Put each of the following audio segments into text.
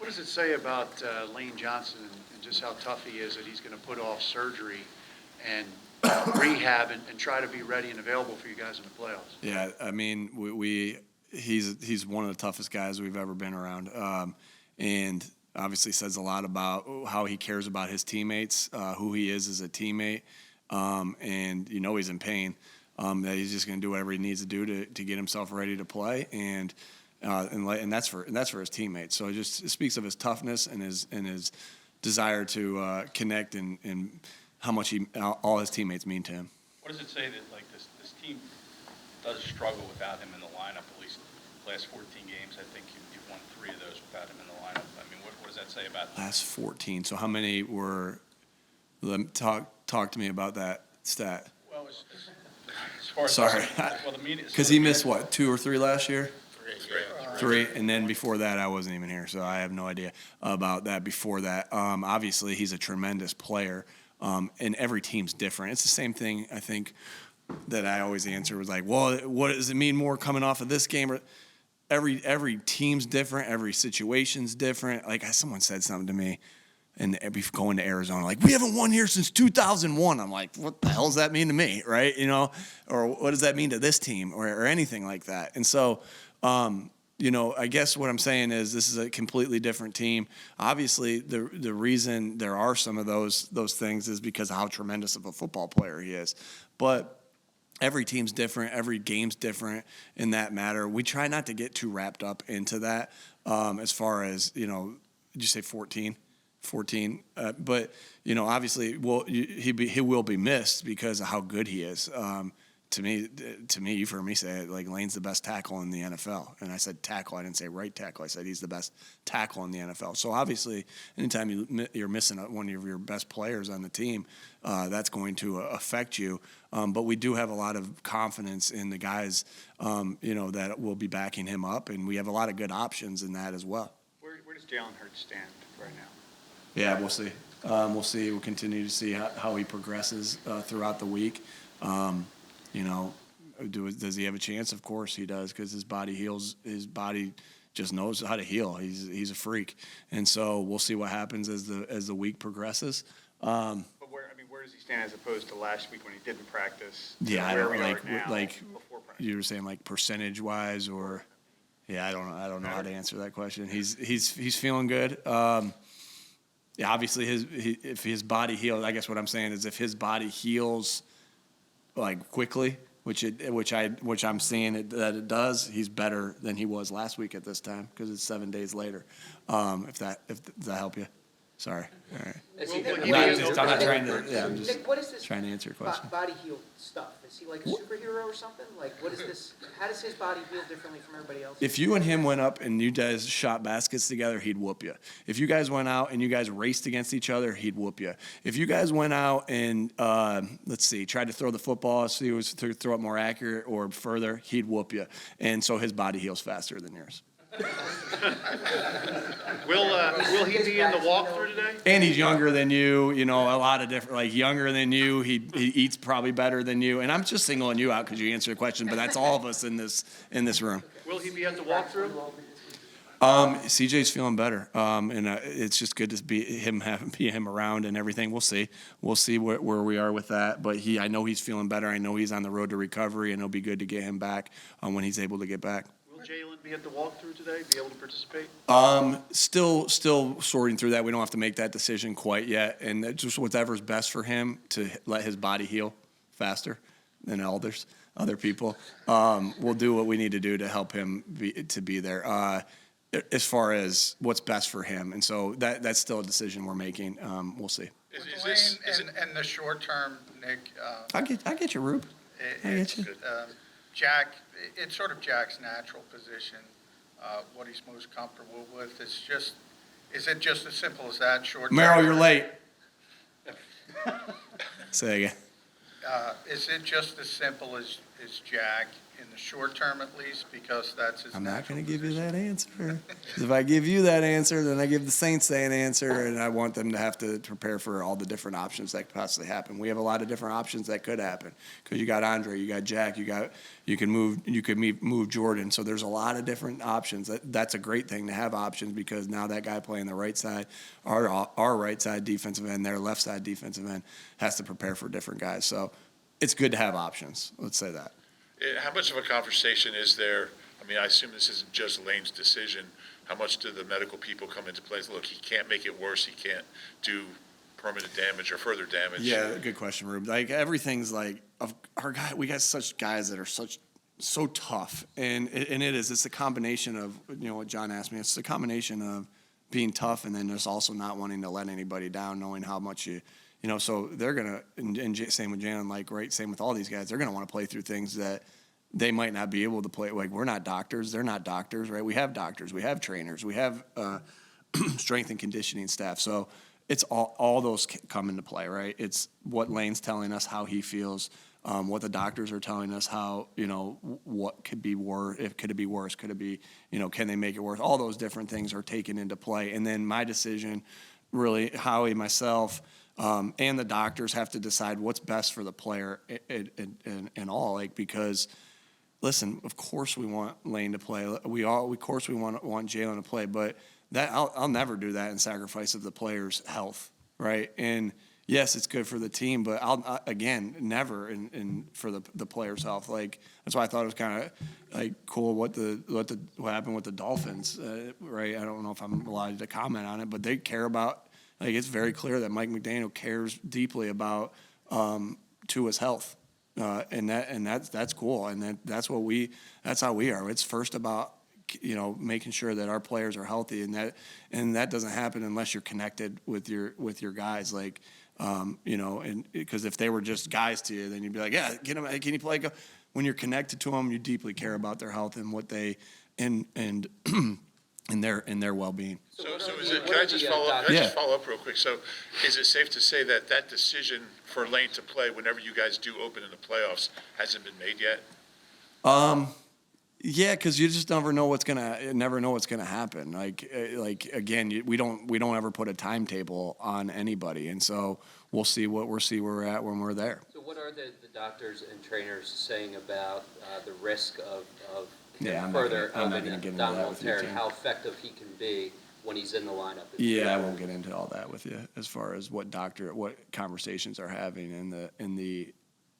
What does it say about Lane Johnson and just how tough he is that he's going to put off surgery and rehab and try to be ready and available for you guys in the playoffs? Yeah, I mean, he's one of the toughest guys we've ever been around, and obviously says a lot about how he cares about his teammates, who he is as a teammate, and he's in pain. That he's just going to do whatever he needs to do to get himself ready to play, and that's for his teammates. So it speaks of his toughness and his desire to connect and how much all his teammates mean to him. What does it say that this team does struggle without him in the lineup? At least the last 14 games, I think you've won 3 of those without him in the lineup. I mean, what does that say about last 14? So how many were? Talk to me about that stat. Well, as far as sorry, media, because he missed what 2 or 3 last year. 3, and then before that, I wasn't even here, so I have no idea about that. Before that, obviously, he's a tremendous player, and every team's different. It's the same thing, I think, that I always answer was like, well, what does it mean more coming off of this game? Every team's different, every situation's different. Like someone said something to me, and going to Arizona, like, we haven't won here since 2001. I'm like, what the hell does that mean to me, right? Or what does that mean to this team or anything like that? And so, I guess what I'm saying is this is a completely different team. Obviously, the reason there are some of those things is because of how tremendous of a football player he is. But every team's different. Every game's different in that matter. We try not to get too wrapped up into that as far as, did you say 14? 14, but obviously, he will be missed because of how good he is. To me, you've heard me say it, like Lane's the best tackle in the NFL, and I said tackle. I didn't say right tackle. I said he's the best tackle in the NFL. So obviously, anytime you're missing one of your best players on the team, that's going to affect you. But we do have a lot of confidence in the guys, that will be backing him up, and we have a lot of good options in that as well. Where does Jalen Hurts stand right now? Yeah, we'll see. We'll see. We'll continue to see how he progresses throughout the week. Does he have a chance? Of course he does, because his body heals. His body just knows how to heal. He's a freak, and so we'll see what happens as the week progresses. But where does he stand as opposed to last week when he didn't practice? Yeah, I don't like before practice? You were saying like percentage wise, or I don't know how to answer that question. He's feeling good. Yeah, obviously if his body heals, I guess what I'm saying is if his body heals like quickly, which I'm seeing that it does, he's better than he was last week at this time because it's 7 days later. Does that help you? Sorry. All right. I'm not trying to. Yeah, I'm just Nick, what is this trying to answer your question. body heal stuff? Is he like a superhero or something? Like, what is this? How does his body heal differently from everybody else? If you and him went up and you guys shot baskets together, he'd whoop you. If you guys went out and you guys raced against each other, he'd whoop you. If you guys went out and tried to throw the football, so he was to throw it more accurate or further, he'd whoop you. And so his body heals faster than yours. Will he be in the walkthrough today? And he's younger than you, a lot of different, like younger than you. He eats probably better than you. And I'm just singling you out because you answered the question, but that's all of us in this room. Will he be at the walkthrough? CJ's feeling better, and it's just good to be him around and everything. We'll see where we are with that. But I know he's feeling better. I know he's on the road to recovery, and it'll be good to get him back when he's able to get back. Will Jalen be at the walkthrough today? Be able to participate? Still sorting through that. We don't have to make that decision quite yet, and just whatever's best for him to let his body heal faster than other people. We'll do what we need to do to help him be there. As far as what's best for him, and so that's still a decision we're making. We'll see. Is in the short term, Nick? I get you, Rube. I get you. Jack, it's sort of Jack's natural position, what he's most comfortable with. Is it just as simple as that? Short term. Merrill, you're late. Say again. Is it just as simple as is Jack in the short term at least, because that's his I'm not natural going to give you position. that answer. 'Cause if I give you that answer, then I give the Saints that answer, and I want them to have to prepare for all the different options that could possibly happen. We have a lot of different options that could happen because you got Andre, you got Jack, you can move Jordan. So there's a lot of different options. That's a great thing to have options because now that guy playing the right side, our right side defensive end, their left side defensive end has to prepare for different guys. So it's good to have options. Let's say that. How much of a conversation is there? I mean, I assume this isn't just Lane's decision. How much do the medical people come into play? Look, he can't make it worse. He can't do permanent damage or further damage. Yeah, good question, Rube. Like everything's like our guy. We got such guys that are so tough, and it's a combination of what John asked me. It's a combination of being tough and then just also not wanting to let anybody down, knowing how much so they're gonna and same with Jalen, like right, same with all these guys. They're gonna want to play through things that they might not be able to play. Like we're not doctors, they're not doctors, right? We have doctors, we have trainers, we have strength and conditioning staff. So it's all those come into play, right? It's what Lane's telling us, how he feels, what the doctors are telling us, how what could be worse, if could it be worse, could it be can they make it worse? All those different things are taken into play, and then my decision, really, Howie, myself. And the doctors have to decide what's best for the player and all, like, because, listen, of course we want Lane to play. Of course we want Jalen to play, but that I'll never do that in sacrifice of the player's health, right? And yes, it's good for the team, but again, never in for the player's health. Like that's why I thought it was kind of like cool what happened with the Dolphins, right? I don't know if I'm allowed to comment on it, but they care about. Like it's very clear that Mike McDaniel cares deeply about Tua's health, and that's cool, and that's how we are. It's first about making sure that our players are healthy, and that doesn't happen unless you're connected with your guys, like and because if they were just guys to you, then you'd be like, yeah, get them, can you play? Go. When you're connected to them, you deeply care about their health and what they and their well-being. So is it? Can I just follow up? Can I just follow up real quick? So, is it safe to say that decision for Lane to play whenever you guys do open in the playoffs hasn't been made yet? Yeah, because you just never know what's gonna happen. Like again, we don't ever put a timetable on anybody, and so we'll see where we're at when we're there. So what are the doctors and trainers saying about the risk of Yeah, further I'm not of gonna an get into that abdominal with you, tear and Tim. how effective he can be when he's in the lineup? Yeah, I won't get into all that with you as far as what conversations are having in the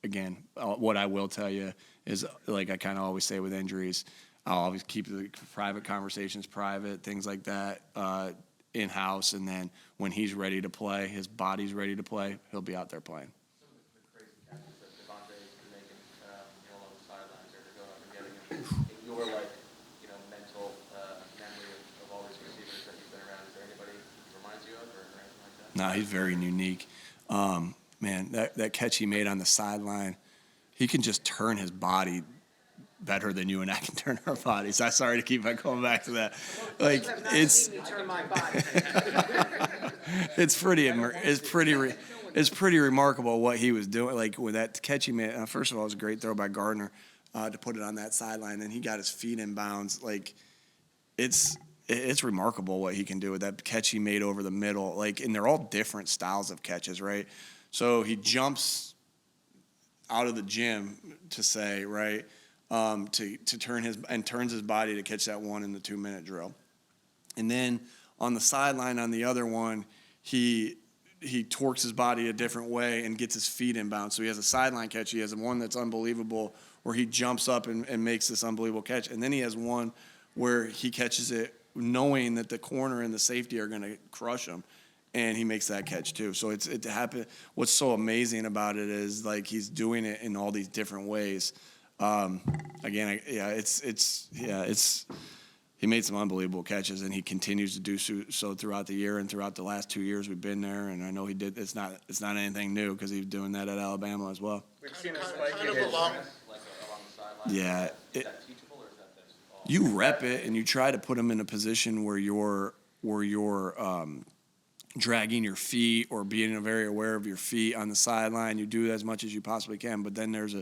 again, what I will tell you is, like I kind of always say with injuries, I'll always keep the private conversations private, things like that, in-house, and then when he's ready to play, his body's ready to play, he'll be out there playing. Some of the crazy catches that Devonta has been making, on the sidelines or to go up and getting him. In your, mental memory of all these receivers that you've been around, is there anybody who reminds you of or anything like that? No, he's very unique. Man, that catch he made on the sideline, he can just turn his body better than you and I can turn our bodies. I'm sorry to keep going back to that. Like You have not it's seen me turn my body. it's pretty remarkable what he was doing. Like with that catch he made. First of all, it was a great throw by Gardner to put it on that sideline. Then he got his feet in bounds. Like it's remarkable what he can do with that catch he made over the middle. Like, and they're all different styles of catches, right? So he jumps out of the gym to say, right, to turns his body to catch that one in the 2-minute drill. And then on the sideline on the other one, he torques his body a different way and gets his feet in bounds. So he has a sideline catch. He has one that's unbelievable where he jumps up and makes this unbelievable catch. And then he has one where he catches it knowing that the corner and the safety are going to crush him, and he makes that catch too. So it happened. What's so amazing about it is like he's doing it in all these different ways. He made some unbelievable catches, and he continues to do so throughout the year and throughout the last 2 years we've been there. And I know he did. It's not anything new because he's doing that at Alabama as well. We've seen a Kind spike of in his. along. Like along the sideline? Yeah, Is that teachable or is that just all? You rep it and you try to put him in a position where you're dragging your feet or being very aware of your feet on the sideline. You do as much as you possibly can, but then there's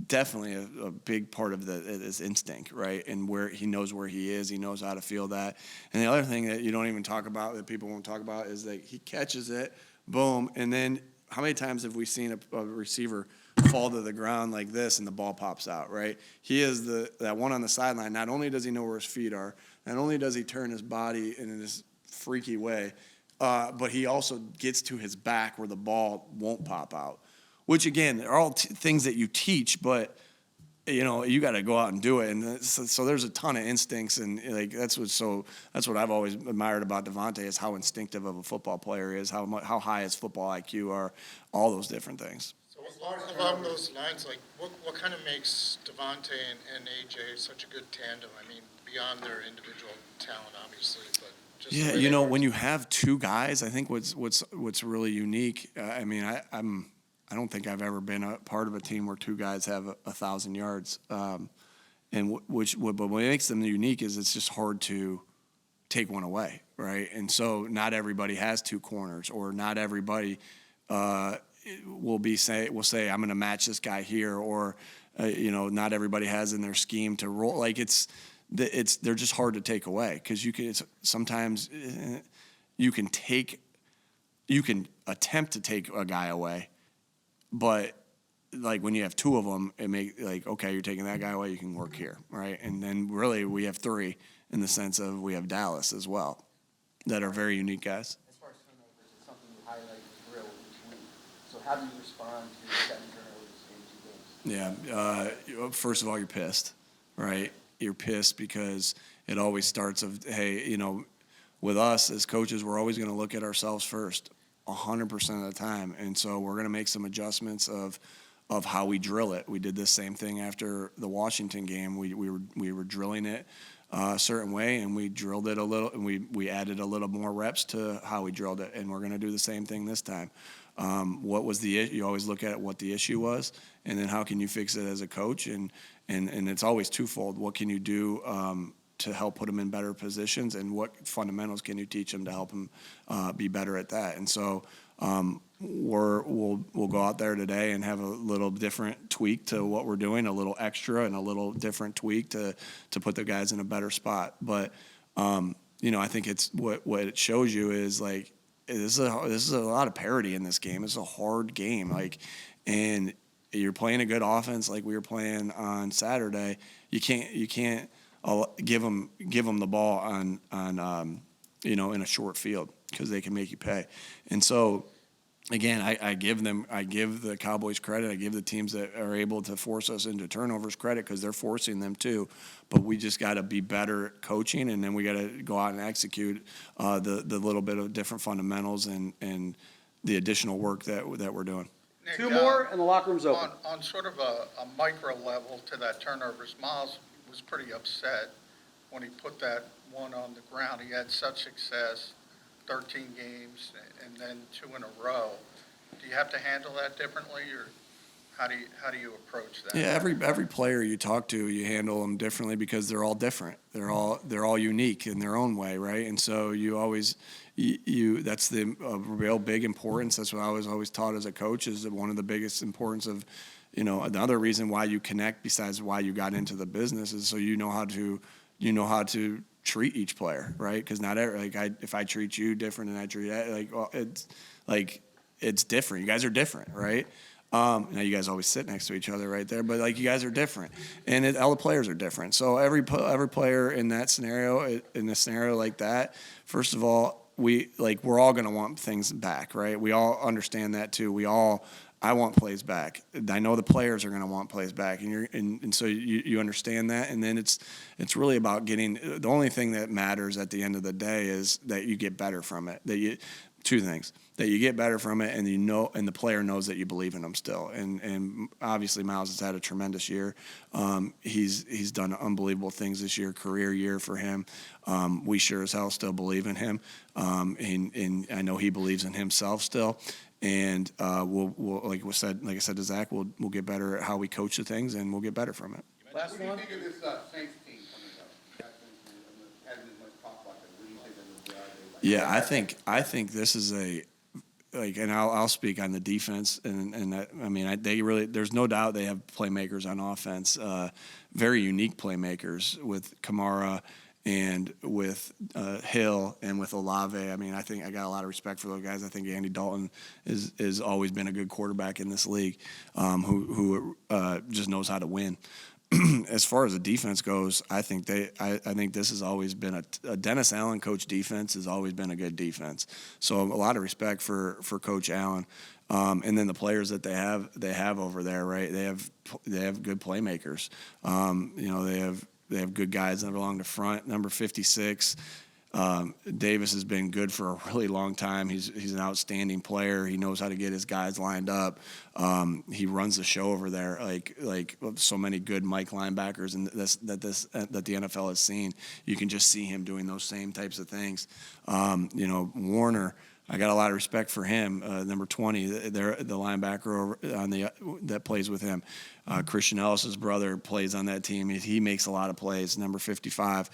definitely a big part of is instinct, right? And where he knows where he is, he knows how to feel that. And the other thing that you don't even talk about, that people won't talk about, is that he catches it, boom, and then how many times have we seen a receiver fall to the ground like this and the ball pops out, right? He is that one on the sideline. Not only does he know where his feet are, not only does he turn his body in this freaky way, but he also gets to his back where the ball won't pop out. Which again, are all things that you teach, but you got to go out and do it. And so there's a ton of instincts, and like that's what I've always admired about Devonta is how instinctive of a football player he is, how high his football IQ are, all those different things. So along those lines, like what kind of makes Devonta and AJ such a good tandem? I mean, beyond their individual talent, obviously, but just the way they work. When you have two guys, I think what's really unique. I don't think I've ever been a part of a team where two guys have 1,000 yards. But what makes them unique is it's just hard to take one away, right? And so not everybody has two corners, or not everybody will say I'm going to match this guy here, or not everybody has in their scheme to roll. Like they're just hard to take away because sometimes you can attempt to take a guy away. But like when you have two of them, it makes okay, you're taking that guy away, you can work here, right? And then really we have three in the sense of we have Dallas as well, that are very unique guys. As far as turnovers, it's something you highlight and drill each week. So how do you respond to 7 turnovers in 2 games? Yeah, first of all, you're pissed, right? You're pissed because it always starts of, hey, with us as coaches, we're always going to look at ourselves first. 100% of the time, and so we're going to make some adjustments of how we drill it. We did this same thing after the Washington game. We were drilling it a certain way, and we drilled it a little, and we added a little more reps to how we drilled it, and we're going to do the same thing this time. What was the issue? You always look at what the issue was, and then how can you fix it as a coach, and it's always twofold. What can you do to help put them in better positions, and what fundamentals can you teach them to help them be better at that? And so we'll go out there today and have a little different tweak to what we're doing, a little extra and a little different tweak to put the guys in a better spot. But I think it's what it shows you is like this is a lot of parity in this game. It's a hard game, and you're playing a good offense like we were playing on Saturday. You can't. I'll give them the ball on in a short field because they can make you pay. And so again, I give the Cowboys credit. I give the teams that are able to force us into turnovers credit because they're forcing them too. But we just got to be better at coaching, and then we got to go out and execute the little bit of different fundamentals and the additional work that we're doing. Nick, 2 more, and the locker room's open. On sort of a micro level to that turnovers, Miles was pretty upset when he put that one on the ground. He had such success, 13 games, and then 2 in a row. Do you have to handle that differently, or how do you approach that? Yeah, every player you talk to, you handle them differently because they're all different. They're all unique in their own way, right? And so you always that's the real big importance. That's what I was always taught as a coach, is that one of the biggest importance of another reason why you connect, besides why you got into the business, is so you know how to treat each player, right? Because not every, if I treat you different than I treat it's different. You guys are different, right? Now you guys always sit next to each other right there, but you guys are different, and all the players are different. So every player in that scenario, in a scenario like that, first of all, we're all going to want things back, right? We all understand that too. I want plays back. I know the players are going to want plays back, and so you understand that. And then it's really about getting. The only thing that matters at the end of the day is that you get better from it. Two things: that you get better from it, and and the player knows that you believe in them still. And obviously Miles has had a tremendous year. He's done unbelievable things this year, career year for him. We sure as hell still believe in him, and I know he believes in himself still. And we'll like I said to Zach, we'll get better at how we coach the things, and we'll get better from it. What do you think of this Saints team coming up? Hasn't been much talk about that. What do you think of the Yeah, I think this is and I'll speak on the defense, and that, I mean, they really, there's no doubt they have playmakers on offense, very unique playmakers with Kamara and with Hill and with Olave. I mean, I think I got a lot of respect for those guys. I think Andy Dalton is always been a good quarterback in this league, who just knows how to win. As far as the defense goes, I think this has always been a Dennis Allen coach defense has always been a good defense. So a lot of respect for Coach Allen, and then the players that they have over there, right? They have good playmakers. They have good guys that along the front. Number 56. Davis has been good for a really long time. He's an outstanding player. He knows how to get his guys lined up. He runs the show over there, like so many good Mike linebackers, and that the NFL has seen. You can just see him doing those same types of things. Warner, I got a lot of respect for him. Number 20, the linebacker that plays with him. Christian Ellis's brother plays on that team. He makes a lot of plays. Number 55,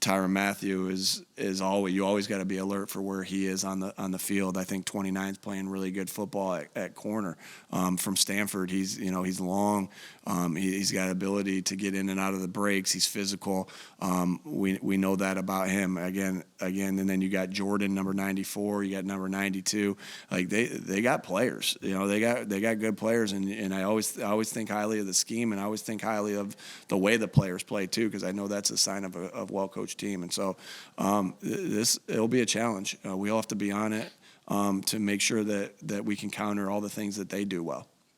Tyrann Mathieu is always, you always got to be alert for where he is on the field. I think 29's playing really good football at corner. From Stanford, he's long. He's got ability to get in and out of the breaks. He's physical. We know that about him. Again, and then you got Jordan, number 94. You got number 92. Like they got players. They got good players, and I always think highly of the scheme, and I always think highly of the way the players play too, because I know that's a sign of a well-coached team. And so it'll be a challenge. We all have to be on it to make sure that we can counter all the things that they do well.